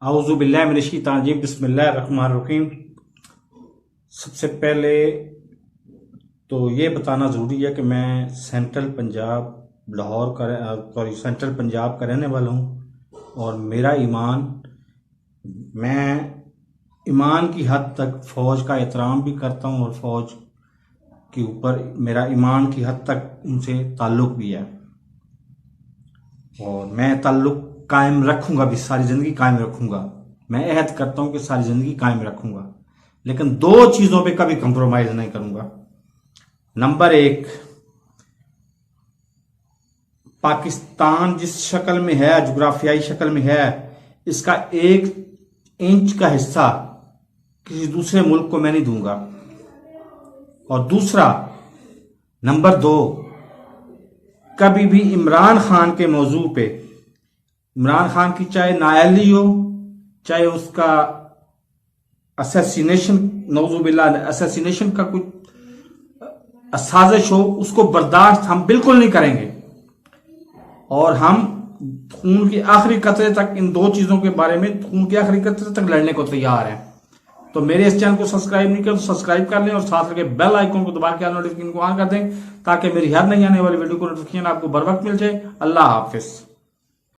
आऊज़ु बिल्लाहि मिनश शैतानिर रजीम बिस्मिल्लाहिर रहमानिर रहीम। सबसे पहले तो ये बताना ज़रूरी है कि मैं सेंट्रल पंजाब का रहने वाला हूँ और मेरा मैं ईमान की हद तक फ़ौज का एहतराम भी करता हूँ और फ़ौज के ऊपर मेरा ईमान की हद तक उनसे ताल्लुक़ भी है और मैं ताल्लुक़ कायम रखूँगा भी, सारी ज़िंदगी कायम रखूँगा। मैं अहद करता हूँ कि सारी ज़िंदगी कायम रखूँगा, लेकिन दो चीज़ों पे कभी कंप्रोमाइज़ नहीं करूँगा। नंबर एक, पाकिस्तान जिस शक्ल में है, जोग्राफियाई शक्ल में है, इसका 1 इंच का हिस्सा किसी दूसरे मुल्क को मैं नहीं दूंगा। और दूसरा, नंबर 2, कभी भी इमरान खान के मौजू पे, इमरान खान की चाहे नाअहली हो, चाहे उसका असैसिनेशन, नौजुबिल्लाह असैसिनेशन का कुछ साजिश हो, उसको बर्दाश्त हम बिल्कुल नहीं करेंगे और हम खून के आखिरी कतरे तक, इन दो चीजों के बारे में खून के आखिरी कतरे तक लड़ने को तैयार हैं। तो मेरे इस चैनल को सब्सक्राइब नहीं किया तो सब्सक्राइब कर लें और साथ लगे बेल आइकन को दबा के नोटिफिकेशन को ऑन कर दें ताकि मेरी हर नई आने वाली वीडियो को नोटिफिकेशन आपको बर वक्त मिल जाए। अल्लाह हाफिज।